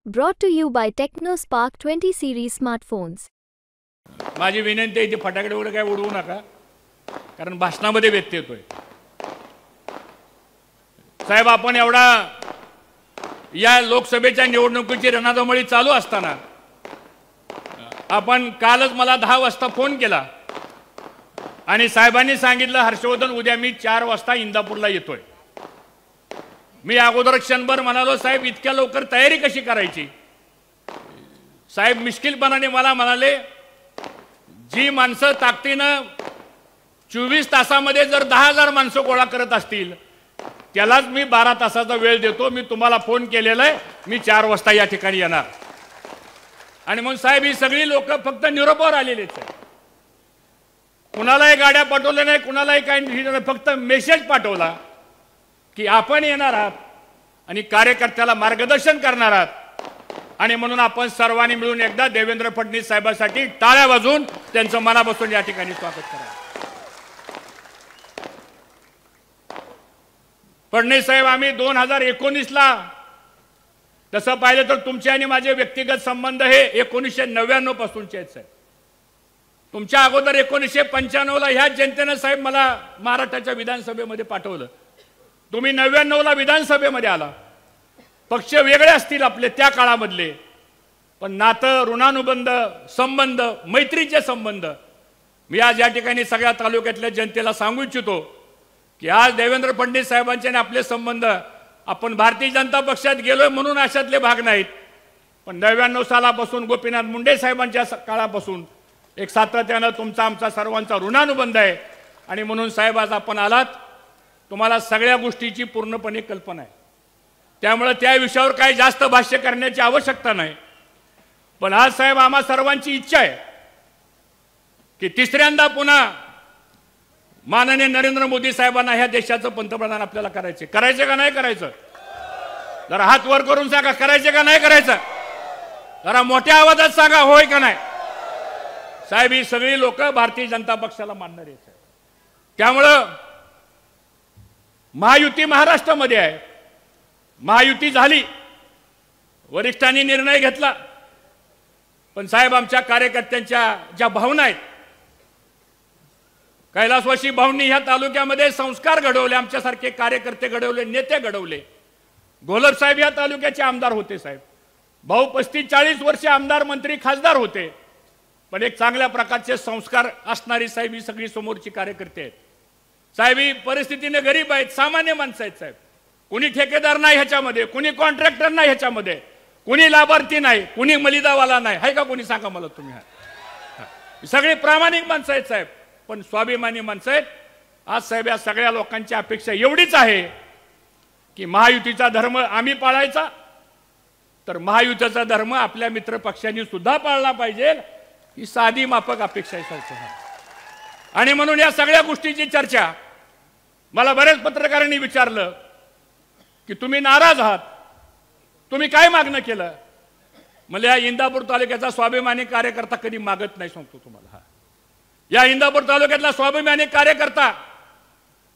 Brought to you by TechnoSpark 20 series smartphones. माझी विनंती आहे, ती फटाकडे वगैरे काय उडवू नका, कारण भाषणामध्ये व्यत्यय येतोय. साहेब, आपण एवढा या लोकसभेच्या निवडणुकीची रणधुमाळी चालू असताना आपण कालच मला 10 वाजता फोन केला आणि साहेबांनी सांगितलं, हर्षवर्धन उद्या मी 4 वाजता इंदापूरला येतोय. मी अगोदर क्षणभर म्हणालो, साहेब इतक्या लवकर तयारी कशी करायची. साहेब मिश्किलपणाने मला म्हणाले, जी माणसं ताकदीनं 24 तासामध्ये जर 10,000 माणसं गोळा करत असतील त्यालाच मी 12 तासाचा वेळ देतो. मी तुम्हाला फोन केलेला आहे, मी 4 वाजता या ठिकाणी येणार. आणि मग साहेब ही सगळी लोक फक्त निरोपावर आलेलेच आहे. कुणालाही गाड्या पाठवल्या नाही, कुणालाही काही, फक्त मेसेज पाठवला की आपण येणार आहात आणि कार्यकर्त्याला मार्गदर्शन करणार आहात. आणि म्हणून आपण सर्वांनी मिळून एकदा देवेंद्र फडणवीस साहेबांसाठी टाळ्या वाजवून त्यांचं मनापासून या ठिकाणी स्वागत करा. फडणवीस साहेब, आम्ही 2019ला तसं पाहिलं तर तुमचे आणि माझे व्यक्तिगत संबंध हे 1999 पासूनचे आहेत. साहेब, तुमच्या अगोदर 1995ला ह्या जनतेनं साहेब मला महाराष्ट्राच्या विधानसभेमध्ये पाठवलं. तुम्ही 99ला विधानसभेमध्ये आला. पक्ष वेगळे असतील आपले त्या काळामधले, पण नातं, ऋणानुबंध, संबंध, मैत्रीचे संबंध मी आज या ठिकाणी सगळ्या तालुक्यातल्या जनतेला सांगू इच्छितो की आज देवेंद्र फडणवीस साहेबांचे आणि आपले संबंध, आपण भारतीय जनता पक्षात गेलोय म्हणून अशातले भाग नाहीत, पण 99 सालापासून गोपीनाथ मुंडे साहेबांच्या काळापासून एक सातत्यानं तुमचा आमचा सर्वांचा ऋणानुबंध आहे. आणि म्हणून साहेब आज आपण आलात, तुम्हाला सगळ्या गोष्टीची पूर्णपणे कल्पना आहे, त्यामुळे त्या विषयावर काही जास्त भाष्य करण्याची आवश्यकता नाही. पण आज साहेब आम्हा सर्वांची इच्छा आहे की तिसऱ्यांदा पुन्हा माननीय नरेंद्र मोदी साहेबांना ह्या देशाचं पंतप्रधान आपल्याला करायचे. करायचे का नाही करायचं? जरा हात वर करून सांगा, करायचे का नाही करायचं? जरा मोठ्या आवाजात सांगा, होय का नाही. साहेब, ही सगळी लोक भारतीय जनता पक्षाला मानणारे आहेत. त्यामुळं महायुती महाराष्ट्रामध्ये आहे. महायुती झाली, वरिष्ठांनी निर्णय घेतला, पण साहेब आमच्या कार्यकर्त्यांच्या ज्या भावना आहेत, कैलासवासी भाऊंनी ह्या तालुक्यामध्ये संस्कार घडवले, आमच्यासारखे कार्यकर्ते घडवले, नेते घडवले. घोलप साहेब या तालुक्याचे आमदार होते. साहेब भाऊ 35-40 वर्षे आमदार, मंत्री, खासदार होते, पण एक चांगल्या प्रकारचे संस्कार असणारी साहेब ही सगळी समोरची कार्यकर्ते आहेत. साहेब ही परिस्थितीने गरीब आहेत, सामान्य माणसं आहेत. साहेब कुणी ठेकेदार नाही ह्याच्यामध्ये, कुणी कॉन्ट्रॅक्टर नाही ह्याच्यामध्ये, कुणी लाभार्थी नाही, कुणी मलिदावाला नाही, आहे का कोणी? सांगा मला तुम्ही. सगळी प्रामाणिक माणसं आहेत साहेब, पण स्वाभिमानी माणसं आहेत. आज साहेब या सगळ्या लोकांची अपेक्षा एवढीच आहे की महायुतीचा धर्म आम्ही पाळायचा, तर महायुतीचा धर्म आपल्या मित्र पक्षांनी सुद्धा पाळला पाहिजे, ही साधी माफक अपेक्षा आहे. आणि म्हणून या सगळ्या गोष्टीची चर्चा मला बरेच पत्रकारांनी विचारलं की तुम्ही नाराज आहात, तुम्ही काय मागणं केलं. मला या इंदापूर तालुक्याचा स्वाभिमानी कार्यकर्ता कधी मागत नाही, सांगतो तुम्हाला. या इंदापूर तालुक्यातला स्वाभिमानी कार्यकर्ता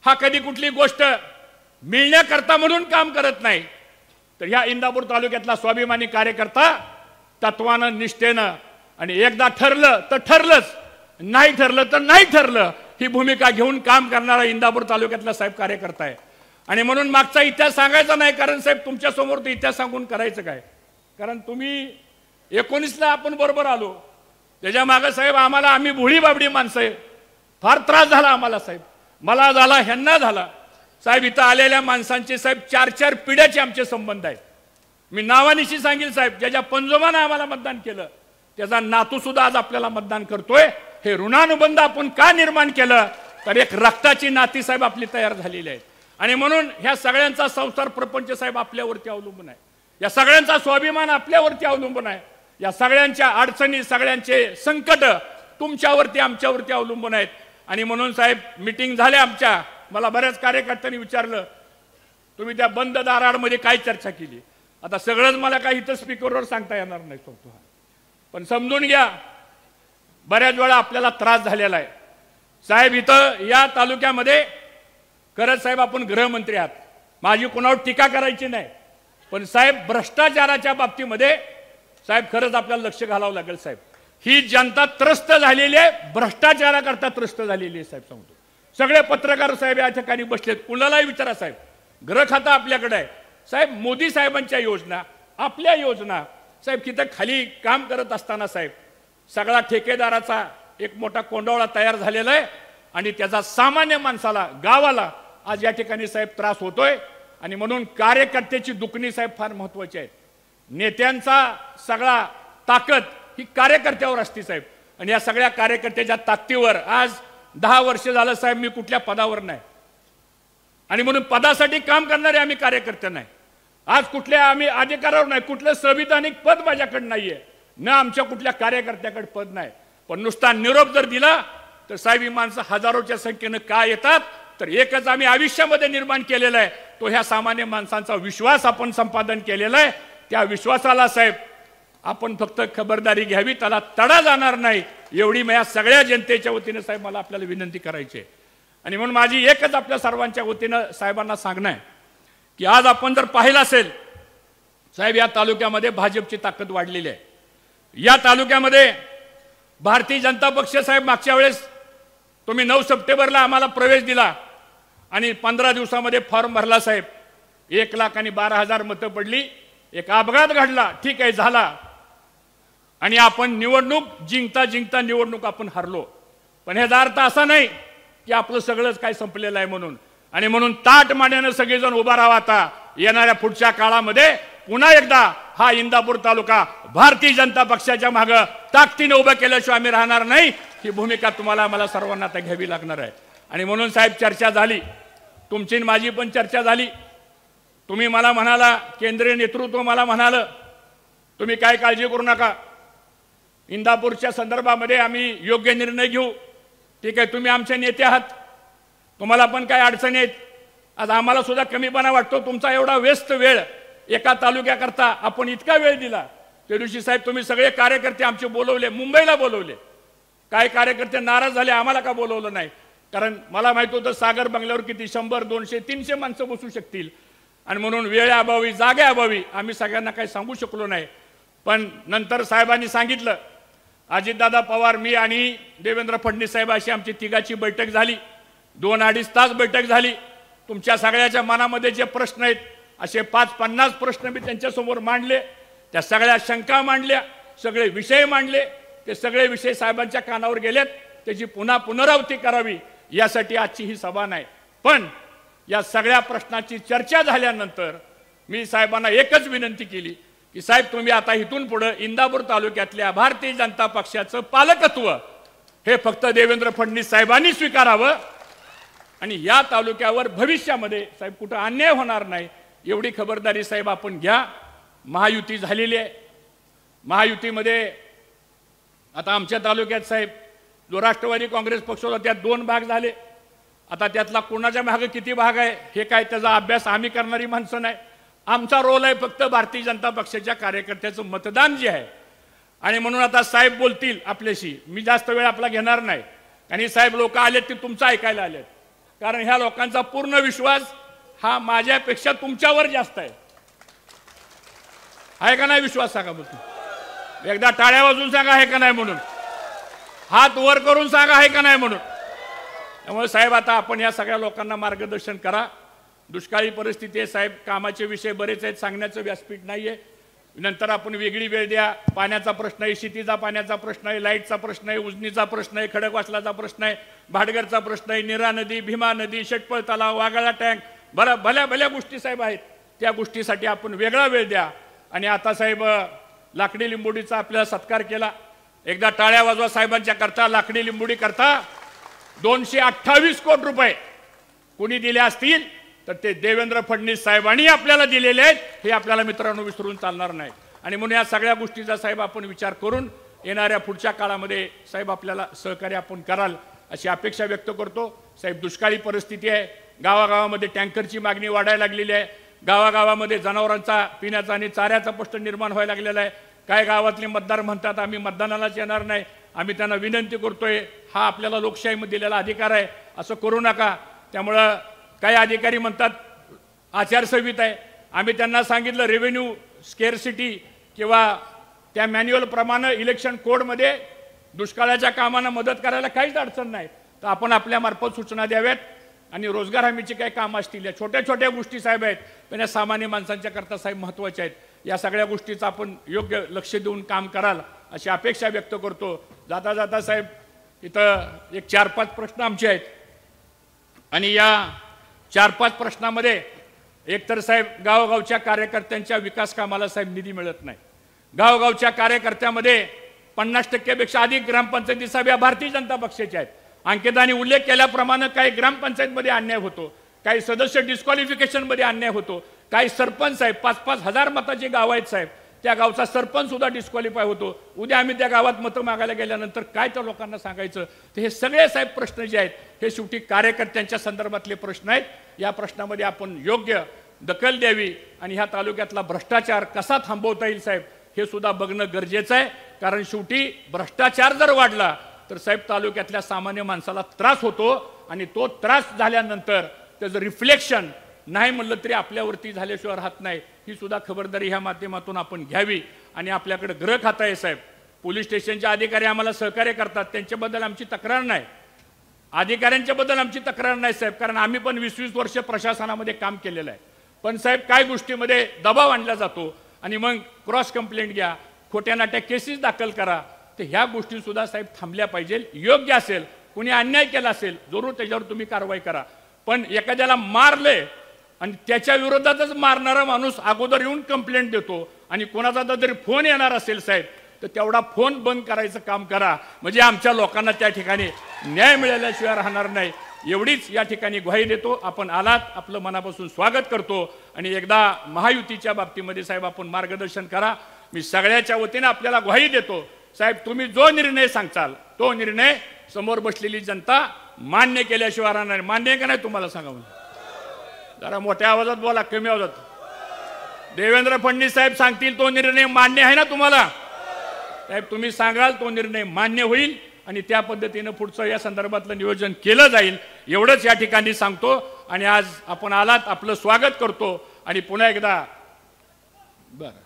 हा कधी कुठली गोष्ट मिळण्याकरता म्हणून काम करत नाही, तर ह्या इंदापूर तालुक्यातला स्वाभिमानी कार्यकर्ता तत्वानं, निष्ठेनं, आणि एकदा ठरलं तर ठरलंच, नाही ठरलं तर नाही ठरलं, ही भूमिका घेऊन काम करणारा इंदापूर तालुक्यातला साहेब कार्यकर्ता आहे. आणि म्हणून मागचा इतिहास सांगायचा नाही, कारण साहेब तुमच्या समोर तो इतिहास सांगून करायचं काय. कारण तुम्ही 19ला आपण बरोबर आलो, त्याच्या मागे साहेब आम्हाला, आम्ही भोळी बाबडी माणसं आहे, फार त्रास झाला आम्हाला साहेब, मला झाला, ह्यांना झाला. साहेब इथं आलेल्या माणसांचे साहेब 4-4 पिढ्याचे आमचे संबंध आहेत. मी नावानिशी सांगेल साहेब, ज्याच्या पंजोबानं आम्हाला मतदान केलं त्याचा नातू सुद्धा आज आपल्याला मतदान करतोय. हे ऋणानुबंध आपण का निर्माण केलं, तर एक रक्ताची नाती साहेब आपली तयार झालेली आहेत. आणि म्हणून ह्या सगळ्यांचा संसार प्रपंच साहेब आपल्यावरती अवलंबून आहे, या सगळ्यांचा स्वाभिमान आपल्यावरती अवलंबून आहे, या सगळ्यांच्या अडचणी, सगळ्यांचे संकट तुमच्यावरती, आमच्यावरती अवलंबून आहेत. आणि म्हणून साहेब मीटिंग झाल्या आमच्या, मला बऱ्याच कार्यकर्त्यांनी विचारलं तुम्ही त्या बंद दारामध्ये काय चर्चा केली. आता सगळंच मला काही इथं स्पीकरवर सांगता येणार नाही, सांगतो, पण समजून घ्या बऱ्याच वेळा आपल्याला त्रास झालेला आहे. साहेब इथं या तालुक्यामध्ये खरंच साहेब आपण गृहमंत्री आहात, माझी कोणावर टीका करायची नाही, पण साहेब भ्रष्टाचाराच्या बाबतीमध्ये साहेब खरंच आपल्याला लक्ष घालावं लागेल साहेब. ही जनता त्रस्त झालेली आहे, भ्रष्टाचाराकरता त्रस्त झालेली आहे साहेब. सांगतो सगळे पत्रकार साहेब या ठिकाणी बसलेत, कुणालाही विचारा साहेब. गृह खातं आपल्याकडे आहे साहेब, मोदी साहेबांच्या योजना, आपल्या योजना साहेब. तिथं खाली काम करत असताना साहेब सगळा ठेकेदाराचा एक मोठा कोंडवळा तयार झालेला आहे आणि त्याचा सामान्य माणसाला, गावाला आज या ठिकाणी साहेब त्रास होतोय. आणि म्हणून कार्यकर्त्याची दुखणी साहेब फार महत्वाची आहे. नेत्यांचा सगळा ताकद ही कार्यकर्त्यावर असते साहेब. आणि या सगळ्या कार्यकर्त्याच्या ताकदीवर आज 10 वर्ष झालं साहेब मी कुठल्या पदावर नाही. आणि म्हणून पदासाठी काम करणारे आम्ही कार्यकर्ते नाही. आज कुठल्या आम्ही अधिकारावर नाही, कुठलं संविधानिक पद माझ्याकडे नाहीये, न आमच्या कुठल्या कार्यकर्त्याकडे पद नाही. पण नुसता निरोप जर दिला तर साहेब ही माणसं हजारोच्या संख्येनं का येतात, तर एकच आम्ही आयुष्यामध्ये निर्माण केलेला आहे, तो ह्या सामान्य माणसांचा विश्वास आपण संपादन केलेला आहे. त्या विश्वासाला साहेब आपण फक्त खबरदारी घ्यावी, त्याला तडा जाणार नाही, एवढी मी या सगळ्या जनतेच्या वतीने साहेब मला आपल्याला विनंती करायची आहे. आणि म्हणून माझी एकच आपल्या सर्वांच्या वतीनं साहेबांना सांगणं आहे की आज आपण जर पाहिलं असेल साहेब, या तालुक्यामध्ये भाजपची ताकद वाढलेली आहे. या तालुक्यामध्ये भारतीय जनता पक्ष साहेब मागच्या वेळेस तुम्ही 9 सप्टेंबरला आम्हाला प्रवेश दिला आणि 15 दिवसामध्ये फॉर्म भरला साहेब. 1,12,000 मतं पडली. एक अपघात घडला, ठीक आहे, झाला. आणि आपण निवडणूक जिंकता निवडणूक आपण हरलो. पण ह्याचा अर्थ असा नाही की आपलं सगळंच काय संपलेलं आहे म्हणून. आणि म्हणून ताट मांड्यानं सगळेजण उभा राहा. आता येणाऱ्या पुढच्या काळामध्ये पुन्हा एकदा हा इंदापूर तालुका भारतीय जनता पक्षाच्या मागे ताकदीने उभं केल्याशिवाय आम्ही राहणार नाही. ही भूमिका तुम्हाला आम्हाला सर्वांना आता घ्यावी लागणार आहे. आणि म्हणून साहेब चर्चा झाली, तुमची माझी पण चर्चा झाली. तुम्ही मला म्हणाला, केंद्रीय नेतृत्व मला म्हणालं, तुम्ही काय काळजी करू नका, इंदापूरच्या संदर्भामध्ये आम्ही योग्य निर्णय घेऊ. ठीक आहे, तुम्ही आमचे नेते आहात, तुम्हाला पण काय अडचणी आहेत. आज आम्हाला सुद्धा कमीपणा वाटतो, तुमचा एवढा व्यस्त वेळ एका तालुक्याकरता आपण इतका वेळ दिला. त्या दिवशी साहेब तुम्ही सगळे कार्यकर्ते आमचे बोलवले, मुंबईला बोलवले. काय कार्यकर्ते नाराज झाले, आम्हाला का बोलवलं नाही? कारण मला माहित होतं सागर बंगल्यावर किती 100, 200, 300 माणसं बसू शकतील. आणि म्हणून वेळेअभावी, जागेअभावी आम्ही सगळ्यांना काही सांगू शकलो नाही. पण नंतर साहेबांनी सांगितलं, अजितदादा पवार, मी आणि देवेंद्र फडणवीस साहेब अशी आमची तिघाची बैठक झाली. 2-2.5 तास बैठक झाली. तुमच्या सगळ्याच्या मनामध्ये जे प्रश्न आहेत असे 5-50 प्रश्न मी त्यांच्यासमोर मांडले. त्या सगळ्या शंका मांडल्या, सगळे विषय मांडले. ते सगळे विषय साहेबांच्या कानावर गेलेत. त्याची पुन्हा पुनरावृत्ती करावी यासाठी आजची ही सभा नाही. पण या सगळ्या प्रश्नाची चर्चा झाल्यानंतर मी साहेबांना एकच विनंती केली की साहेब तुम्ही आता इथून पुढे इंदापूर तालुक्यातल्या भारतीय जनता पक्षाचं पालकत्व हे फक्त देवेंद्र फडणवीस साहेबांनी स्वीकारावं. आणि या तालुक्यावर भविष्यामध्ये साहेब कुठं अन्याय होणार नाही एवढी खबरदारी साहेब आपण घ्या. महायुती झालेली आहे. महायुतीमध्ये आता आमच्या तालुक्यात साहेब जो राष्ट्रवादी काँग्रेस पक्ष होता त्यात 2 भाग झाले. आता त्यातला कोणाच्या मागे किती भाग आहे हे काय त्याचा अभ्यास आम्ही करणारी माणसं नाही. आमचा रोल आहे फक्त भारतीय जनता पक्षाच्या कार्यकर्त्याचं मतदान जे आहे. आणि म्हणून आता साहेब बोलतील आपल्याशी, मी जास्त वेळ आपला घेणार नाही. आणि साहेब लोक आलेत ते तुमचं ऐकायला आलेत, कारण ह्या लोकांचा पूर्ण विश्वास हा माझ्यापेक्षा तुमच्यावर जास्त आहे. आहे का नाही विश्वास? सांगा बघू एकदा, टाळ्या वाजून सांगा आहे का नाही म्हणून, हात वर करून सांगा आहे का नाही म्हणून. त्यामुळे साहेब आता आपण या सगळ्या लोकांना मार्गदर्शन करा. दुष्काळी परिस्थिती आहे साहेब, कामाचे विषय बरेच आहेत, सांगण्याचं व्यासपीठ नाहीये. नंतर आपण वेगळी वेळ द्या. पाण्याचा प्रश्न आहे, शेतीचा पाण्याचा प्रश्न आहे, लाईटचा प्रश्न आहे, उजनीचा प्रश्न आहे, खडकवासलाचा प्रश्न आहे, भाटघरचा प्रश्न आहे, नीरा नदी, भीमा नदी, षटपळ तलाव, वाघाळा टँक, भल्या भल्या गोष्टी साहेब आहेत. त्या गोष्टीसाठी आपण वेगळा वेळ द्या. आणि आता साहेब लाकडी लिंबोडीचा आपल्याला सत्कार केला. एकदा टाळ्या वाजवा साहेबांच्या करता. लाकडी लिंबोडी करता 228 कोटी रुपये कोणी दिले असतील तर ते देवेंद्र फडणवीस साहेबांनी आपल्याला दिलेले आहेत. हे आपल्याला मित्रांनो विसरून चालणार नाही. आणि म्हणून या सगळ्या गोष्टीचा साहेब आपण विचार करून येणाऱ्या पुढच्या काळामध्ये साहेब आपल्याला सहकार्य आपण कराल अशी अपेक्षा व्यक्त करतो. साहेब दुष्काळी परिस्थिती आहे, गावागावामध्ये टँकरची मागणी वाढायला लागलेली आहे. गावागावामध्ये जनावरांचा, पिण्याचा आणि चाऱ्याचा प्रश्न निर्माण व्हायला लागलेला आहे. काय गावातले मतदार म्हणतात आम्ही मतदानालाच येणार नाही. आम्ही त्यांना विनंती करतोय, हा आपल्याला लोकशाहीमध्ये दिलेला अधिकार आहे, असं करू नका. त्यामुळं काही अधिकारी म्हणतात आचारसंहिता आहे. आम्ही त्यांना सांगितलं रेव्हेन्यू स्केअरसिटी किंवा त्या मॅन्युअलप्रमाणे इलेक्शन कोडमध्ये दुष्काळाच्या कामांना मदत करायला काहीच अडचण नाही, तर आपण आपल्या मार्फत सूचना द्याव्यात आणि रोजगार हमीची काही कामं असतील या छोट्या छोट्या गोष्टी साहेब आहेत पण या सामान्य माणसांच्या करता साहेब महत्त्वाच्या आहेत, या सगळ्या गोष्टीचं आपण योग्य लक्ष देऊन काम कराल अशी अपेक्षा व्यक्त करतो। जाता जाता साहेब इथं एक 4-5 प्रश्न आमचे आहेत आणि या 4-5 प्रश्नामध्ये एकतर साहेब गावगावच्या कार्यकर्त्यांच्या विकास कामाला साहेब निधी मिळत नाही। गावगावच्या कार्यकर्त्यामध्ये 50% पेक्षा अधिक ग्रामपंचायती साहेब या भारतीय जनता पक्षाच्या आहेत। अंकितांनी उल्लेख केल्याप्रमाणे काही ग्रामपंचायतमध्ये अन्याय होतो, काही सदस्य डिस्क्वालिफिकेशनमध्ये अन्याय होतो, काही सरपंच साहेब 5-5 हजार मताचे गाव आहेत साहेब, त्या गावचा सरपंच सुद्धा डिस्क्वालिफाय होतो। उद्या आम्ही त्या गावात मतं मागायला गेल्यानंतर काय त्या लोकांना सांगायचं? तर हे सगळे साहेब प्रश्न जे आहेत हे शेवटी कार्यकर्त्यांच्या संदर्भातले प्रश्न आहेत। या प्रश्नामध्ये आपण योग्य दखल द्यावी आणि ह्या तालुक्यातला भ्रष्टाचार कसा थांबवता येईल साहेब हे सुद्धा बघणं गरजेचं आहे, कारण शेवटी भ्रष्टाचार जर वाढला तर साहेब तालुक्यातल्या सामान्य माणसाला त्रास होतो आणि तो त्रास झाल्यानंतर त्याचं रिफ्लेक्शन नाही म्हणलं तरी आपल्यावरती झाल्याशिवाय राहत नाही। ही सुद्धा खबरदारी ह्या माध्यमातून आपण घ्यावी आणि आपल्याकडे गृह खातं आहे साहेब, पोलीस स्टेशनचे अधिकारी आम्हाला सहकार्य करतात, त्यांच्याबद्दल आमची तक्रार नाही, अधिकाऱ्यांच्याबद्दल आमची तक्रार नाही साहेब, कारण आम्ही पण 20-20 वर्ष प्रशासनामध्ये काम केलेलं आहे। पण साहेब काय गोष्टीमध्ये दबाव आणला जातो आणि मग क्रॉस कंप्लेंट घ्या, खोट्या नाट्या केसेस दाखल करा, तर ह्या गोष्टी सुद्धा साहेब थांबल्या पाहिजे। योग्य असेल कोणी अन्याय केला असेल जरूर त्याच्यावर तुम्ही कारवाई करा, पण एखाद्याला मारले आणि त्याच्या विरोधातच मारणारा माणूस अगोदर येऊन कंप्लेंट देतो आणि कोणाचा जरी फोन येणार असेल साहेब तर तेवढा फोन बंद करायचं काम करा, म्हणजे आमच्या लोकांना त्या ठिकाणी न्याय मिळाल्याशिवाय राहणार नाही। एवढीच या ठिकाणी ग्वाही देतो। आपण आलात, आपलं मनापासून स्वागत करतो आणि एकदा महायुतीच्या बाबतीमध्ये साहेब आपण मार्गदर्शन करा। मी सगळ्याच्या वतीने आपल्याला ग्वाही देतो साहेब, तुम्ही जो निर्णय सांगचाल तो निर्णय समोर बसलेली जनता मान्य केल्याशिवाय राहणार नाही। मान्य आहे का नाही तुम्हाला सांगा? जरा मोठ्या आवाजात बोला, कमी आवाजात। देवेंद्र फडणवीस साहेब सांगतील तो निर्णय मान्य आहे ना तुम्हाला? साहेब तुम्ही सांगाल तो निर्णय मान्य होईल आणि त्या पद्धतीने पुढचं या संदर्भातलं नियोजन केलं जाईल, एवढंच या ठिकाणी सांगतो। आणि आज आपण आलात, आपलं स्वागत करतो आणि पुन्हा एकदा बरं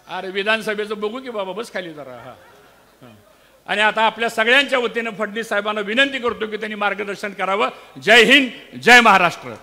अरे विधानसभेचं बघू की बाबा, बस खाली जरा। हा आणि आता आपल्या सगळ्यांच्या वतीने फडणवीस साहेबांना विनंती करतो की त्यांनी मार्गदर्शन करावं। जय हिंद, जय महाराष्ट्र।